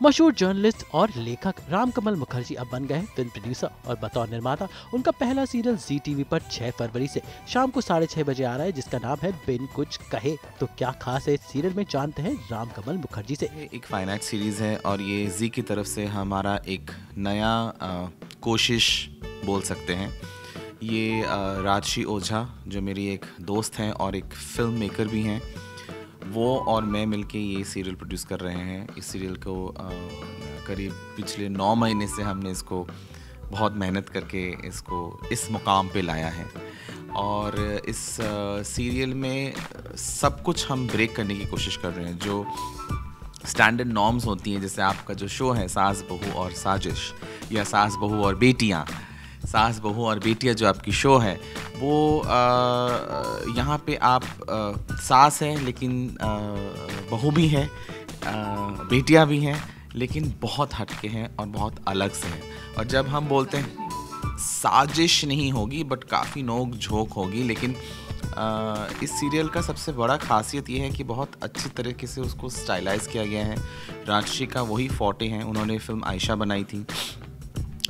मशहूर जर्नलिस्ट और लेखक रामकमल मुखर्जी अब बन गए फिल्म प्रोड्यूसर और बतौर निर्माता उनका पहला सीरियल जी टीवी पर 6 फरवरी से शाम को 6:30 बजे आ रहा है, जिसका नाम है बिन कुछ कहे। तो क्या खास है इस सीरियल में, जानते हैं रामकमल मुखर्जी से। ये एक फाइनेट सीरीज़ है और ये जी की तरफ से हमारा एक नया कोशिश बोल सकते हैं। ये राजश्री ओझा जो मेरी एक दोस्त हैं और एक फिल्म मेकर भी हैं, वो और मैं मिलके ये सीरियल प्रोड्यूस कर रहे हैं। इस सीरियल को करीब पिछले 9 महीने से हमने इसको बहुत मेहनत करके इसको इस मुकाम पे लाया है और इस सीरियल में सब कुछ हम ब्रेक करने की कोशिश कर रहे हैं। जो स्टैंडर्ड नॉर्म्स होती हैं, जैसे आपका जो शो है सास बहू और साजिश या सास बहू और बेटियाँ, सास बहू और बेटियाँ जो आपकी शो है वो यहाँ पे आप सास हैं लेकिन बहू भी है, बेटियाँ भी हैं, लेकिन बहुत हटके हैं और बहुत अलग से हैं। और जब हम बोलते हैं साजिश नहीं होगी बट काफ़ी नोक झोंक होगी, लेकिन इस सीरियल का सबसे बड़ा खासियत ये है कि बहुत अच्छी तरीके से उसको स्टाइलाइज किया गया है। राजश्री का वही फोटे हैं, उन्होंने फिल्म आयशा बनाई थी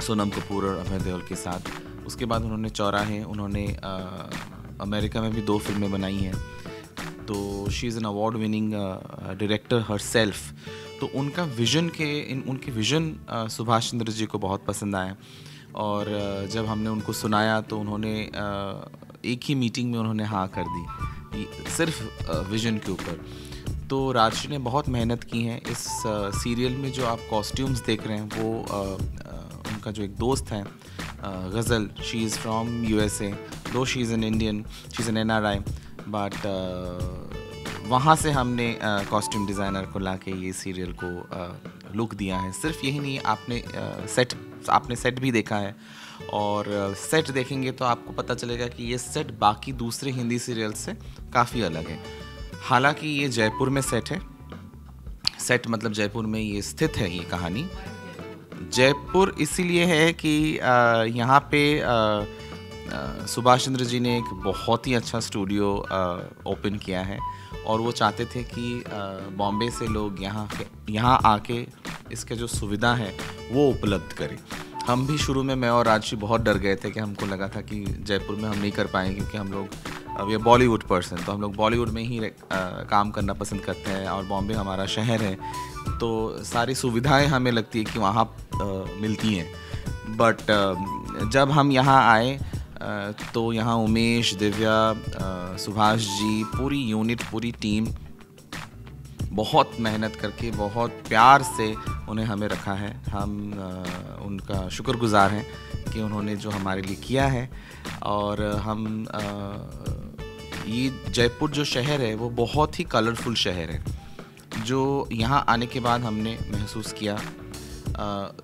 सोनम कपूर और अभय देओल के साथ। उसके बाद उन्होंने चौराहे, उन्होंने अमेरिका में भी 2 फिल्में बनाई हैं, तो she is an award winning director her self. तो उनका विज़न उनके विज़न सुभाष चंद्र जी को बहुत पसंद आया और जब हमने उनको सुनाया तो उन्होंने एक ही मीटिंग में उन्होंने हाँ कर दी, सिर्फ विज़न के ऊपर। तो राजश्री ने बहुत मेहनत की है इस सीरियल में। जो आप कॉस्ट्यूम्स देख रहे हैं वो उनका जो एक दोस्त है गज़ल, शी इज़ फ्रॉम USA, दो she is an Indian, she is an NRI, but वहाँ से हमने कॉस्ट्यूम डिज़ाइनर को लाके ये सीरियल को लुक दिया है। सिर्फ यही नहीं, आपने सेट भी देखा है और सेट देखेंगे तो आपको पता चलेगा कि ये सेट बाकी दूसरे हिंदी सीरियल से काफ़ी अलग है। हालांकि ये जयपुर में सेट है, सेट मतलब जयपुर में ये स्थित है। ये कहानी जयपुर इसीलिए है कि यहाँ पे सुभाष चंद्र जी ने एक बहुत ही अच्छा स्टूडियो ओपन किया है और वो चाहते थे कि बॉम्बे से लोग यहाँ आके इसके जो सुविधा है वो उपलब्ध करें। हम भी शुरू में, मैं और राजश्री बहुत डर गए थे कि हमको लगा था कि जयपुर में हम नहीं कर पाएंगे क्योंकि हम लोग ये बॉलीवुड पर्सन, तो हम लोग बॉलीवुड में ही काम करना पसंद करते हैं और बॉम्बे हमारा शहर है तो सारी सुविधाएं हमें लगती है कि वहाँ मिलती हैं। बट जब हम यहाँ आए तो यहाँ उमेश, दिव्या, सुभाष जी, पूरी यूनिट, पूरी टीम बहुत मेहनत करके बहुत प्यार से उन्हें हमें रखा है। हम उनका शुक्रगुजार हैं कि उन्होंने जो हमारे लिए किया है। और हम ये जयपुर जो शहर है वो बहुत ही कलरफुल शहर है, जो यहाँ आने के बाद हमने महसूस किया।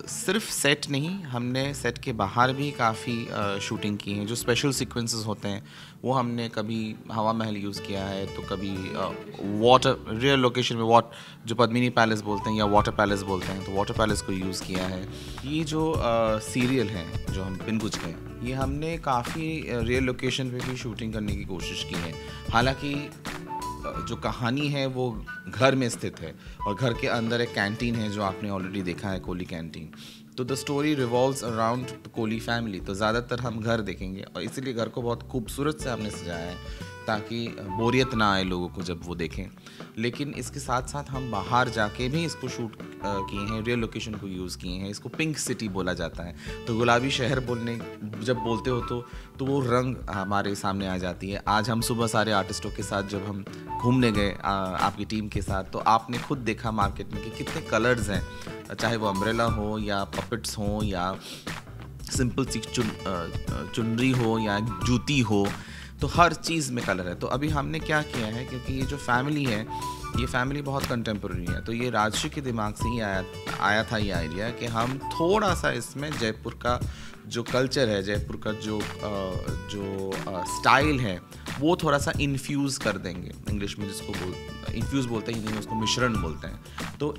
सिर्फ सेट नहीं, हमने सेट के बाहर भी काफ़ी शूटिंग की है। जो स्पेशल सीक्वेंसेस होते हैं वो हमने कभी हवा महल यूज़ किया है, तो कभी वाटर रियल लोकेशन में जो पद्मिनी पैलेस बोलते हैं या वाटर पैलेस बोलते हैं, तो वाटर पैलेस को यूज़ किया है। ये जो सीरियल है जो हम बिन कुछ कहें, ये हमने काफ़ी रियल लोकेशन पे भी शूटिंग करने की कोशिश की है। हालांकि जो कहानी है वो घर में स्थित है और घर के अंदर एक कैंटीन है जो आपने ऑलरेडी देखा है, कोहली कैंटीन। तो the story revolves around the Kohli family, तो ज़्यादातर हम घर देखेंगे और इसीलिए घर को बहुत खूबसूरत से हमने सजाया है ताकि बोरियत ना आए लोगों को जब वो देखें। लेकिन इसके साथ साथ हम बाहर जाके भी इसको शूट किए हैं, रियल लोकेशन को यूज़ किए हैं। इसको पिंक सिटी बोला जाता है, तो गुलाबी शहर जब बोलते हो तो वो रंग हमारे सामने आ जाती है। आज हम सुबह सारे आर्टिस्टों के साथ जब हम घूमने गए आपकी टीम के साथ, तो आपने खुद देखा मार्केट में कि कितने कलर्स हैं, चाहे वो अम्ब्रेला हो या पपेट्स हो या सिंपल सी चुनरी हो या जूती हो, तो हर चीज़ में कलर है। तो अभी हमने क्या किया है, क्योंकि ये जो फैमिली है ये फैमिली बहुत कंटेम्प्रेरी है, तो ये राजश्री के दिमाग से ही आया था ये आइडिया कि हम थोड़ा सा इसमें जयपुर का जो कल्चर है, जयपुर का जो स्टाइल है वो थोड़ा सा इन्फ्यूज़ कर देंगे। इंग्लिश में जिसको इन्फ्यूज़ बोलते हैं, हिंदी में उसको मिश्रण बोलते हैं। तो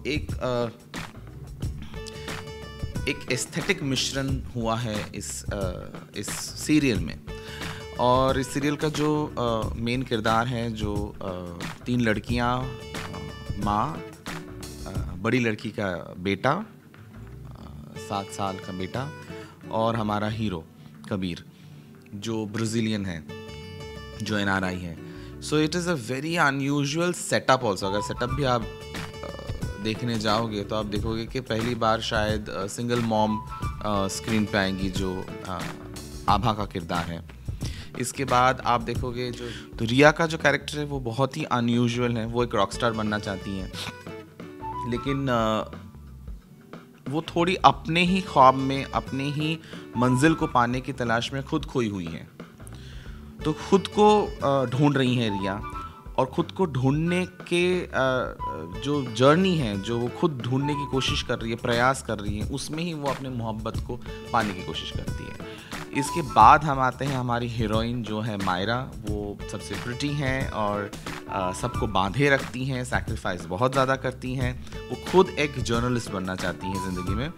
एक एस्थेटिक मिश्रण हुआ है इस सीरियल में। और इस सीरियल का जो मेन किरदार है, जो 3 लड़कियां, माँ, बड़ी लड़की का बेटा, 7 साल का बेटा, और हमारा हीरो कबीर जो ब्राज़ीलियन है, जो NRI है। So it is a very unusual setup also. अगर सेटअप भी आप देखने जाओगे तो आप देखोगे कि पहली बार शायद सिंगल मॉम स्क्रीन पे आएंगी जो आभा का किरदार है। इसके बाद आप देखोगे जो तो रिया का जो कैरेक्टर है वो बहुत ही अनयूजुअल है। वो एक रॉकस्टार बनना चाहती हैं, लेकिन वो थोड़ी अपने ही ख्वाब में, अपने ही मंजिल को पाने की तलाश में खुद खोई हुई हैं। तो खुद को ढूंढ रही हैं रिया, और खुद को ढूंढने के जो जर्नी है, जो वो खुद ढूंढने की कोशिश कर रही है, प्रयास कर रही है, उसमें ही वो अपने मोहब्बत को पाने की कोशिश करती है। इसके बाद हम आते हैं हमारी हीरोइन जो है मायरा। वो सबसे प्रिटी हैं और सबको बांधे रखती हैं, सैक्रिफाइस बहुत ज़्यादा करती हैं। वो खुद एक जर्नलिस्ट बनना चाहती हैं ज़िंदगी में।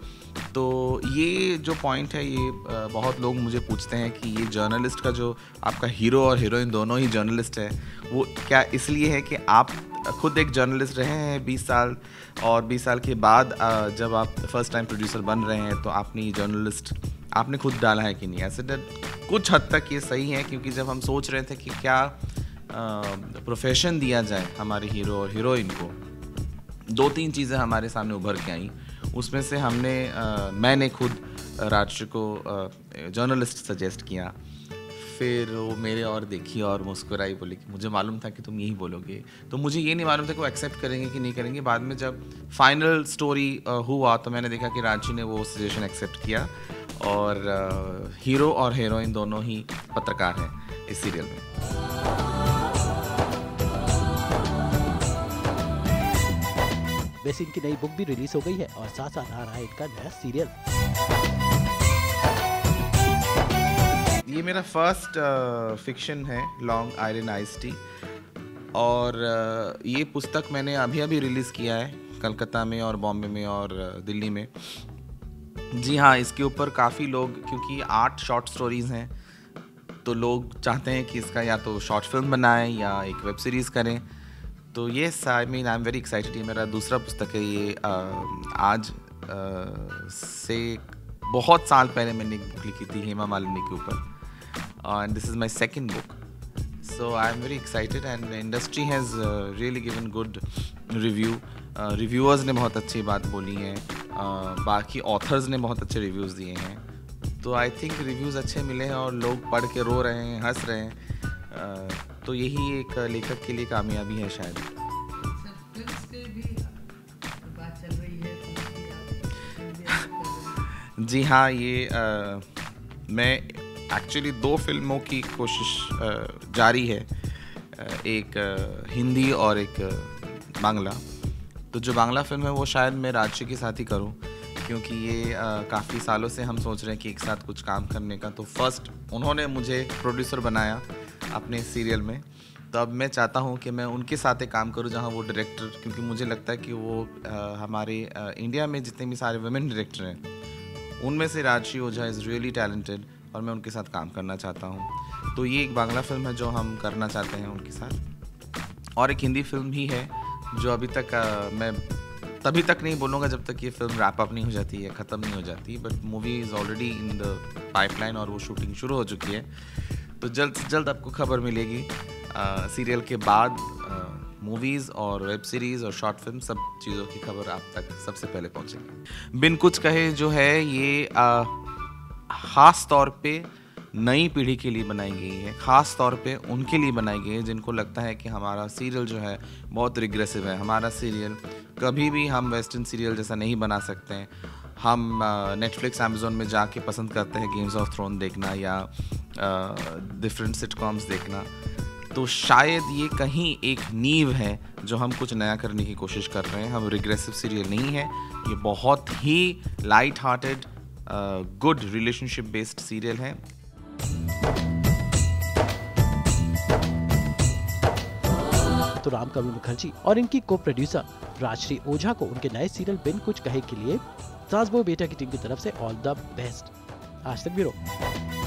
तो ये जो पॉइंट है, ये बहुत लोग मुझे पूछते हैं कि ये जर्नलिस्ट का जो आपका हीरो और हीरोइन दोनों ही जर्नलिस्ट है, वो क्या इसलिए है कि आप खुद एक जर्नलिस्ट रहे हैं 20 साल, और 20 साल के बाद जब आप फर्स्ट टाइम प्रोड्यूसर बन रहे हैं तो आपने ये जर्नलिस्ट आपने खुद डाला है कि नहीं? ऐसे कुछ हद तक ये सही है, क्योंकि जब हम सोच रहे थे कि क्या प्रोफेशन दिया जाए हमारे हीरो और हीरोइन को, 2-3 चीज़ें हमारे सामने उभर के आई। उसमें से मैंने खुद राजश्री को जर्नलिस्ट सजेस्ट किया। फिर वो मेरे और देखी और मुस्कुराई, बोली कि मुझे मालूम था कि तुम यही बोलोगे। तो मुझे ये नहीं मालूम था कि वो एक्सेप्ट करेंगे कि नहीं करेंगे। बाद में जब फाइनल स्टोरी हुआ तो मैंने देखा कि राजश्री ने वो सजेशन एक्सेप्ट किया, और हीरो और हीरोइन दोनों ही पत्रकार हैं इस सीरियल में। वैसे इनकी नई बुक भी रिलीज हो गई है, और साथ साथ आ रहा है इनका नया सीरियल। ये मेरा फर्स्ट फिक्शन है, लॉन्ग आयरन आइस टी, और ये पुस्तक मैंने अभी रिलीज़ किया है कलकत्ता में और बॉम्बे में और दिल्ली में। जी हाँ, इसके ऊपर काफ़ी लोग, क्योंकि 8 शॉर्ट स्टोरीज़ हैं, तो लोग चाहते हैं कि इसका या तो शॉर्ट फिल्म बनाएं या एक वेब सीरीज़ करें। तो ये आई एम वेरी एक्साइटेड। ये मेरा दूसरा पुस्तक है। ये आज से बहुत साल पहले मैंने एक बुक लिखी थी हेमा मालिनी के ऊपर, and this is my second book, so I am very excited and the industry has really given good review. Reviewers ने बहुत अच्छी बात बोली हैं, बाकी authors ने बहुत अच्छे reviews दिए हैं। तो I think reviews अच्छे मिले हैं और लोग पढ़ के रो रहे हैं, हंस रहे हैं। तो यही एक लेखक के लिए कामयाबी है शायद। जी हाँ, ये मैं एक्चुअली 2 फिल्मों की कोशिश जारी है, एक हिंदी और एक बांग्ला। तो जो बांग्ला फिल्म है वो शायद मैं राजश्री के साथ ही करूं, क्योंकि ये काफ़ी सालों से हम सोच रहे हैं कि एक साथ कुछ काम करने का। तो फर्स्ट उन्होंने मुझे प्रोड्यूसर बनाया अपने सीरियल में, तो अब मैं चाहता हूं कि मैं उनके साथ एक काम करूं जहां वो डायरेक्टर, क्योंकि मुझे लगता है कि वो हमारे इंडिया में जितने भी सारे वुमेन डायरेक्टर हैं उनमें से राजश्री ओझा इज़ रियली टैलेंटेड, और मैं उनके साथ काम करना चाहता हूँ। तो ये एक बांग्ला फिल्म है जो हम करना चाहते हैं उनके साथ, और एक हिंदी फिल्म भी है जो अभी तक मैं तभी तक नहीं बोलूँगा जब तक ये फिल्म रैप अप नहीं हो जाती है, ख़त्म नहीं हो जाती, but movie is already in the pipeline और वो शूटिंग शुरू हो चुकी है। तो जल्द से जल्द आपको खबर मिलेगी। सीरियल के बाद मूवीज़ और वेब सीरीज़ और शॉर्ट फिल्म, सब चीज़ों की खबर आप तक सबसे पहले पहुँचेगी। बिन कुछ कहे जो है ये ख़ास तौर पे नई पीढ़ी के लिए बनाई गई है, ख़ास तौर पे उनके लिए बनाई गई है जिनको लगता है कि हमारा सीरियल जो है बहुत रिग्रेसिव है, हमारा सीरियल कभी भी हम वेस्टर्न सीरियल जैसा नहीं बना सकते हैं। हम नेटफ्लिक्स अमेज़ॉन में जाके पसंद करते हैं गेम्स ऑफ थ्रोन देखना या डिफरेंट सिटकॉम्स देखना। तो शायद ये कहीं एक नींव है जो हम कुछ नया करने की कोशिश कर रहे हैं। हम रिग्रेसिव सीरियल नहीं है, ये बहुत ही light hearted good relationship based serial है। तो रामकमल मुखर्जी और इनकी को प्रोड्यूसर राजश्री ओझा को उनके नए सीरियल बिन कुछ कहे के लिए सास बहू बेटा की टीम की तरफ से ऑल द बेस्ट। आज तक ब्यूरो।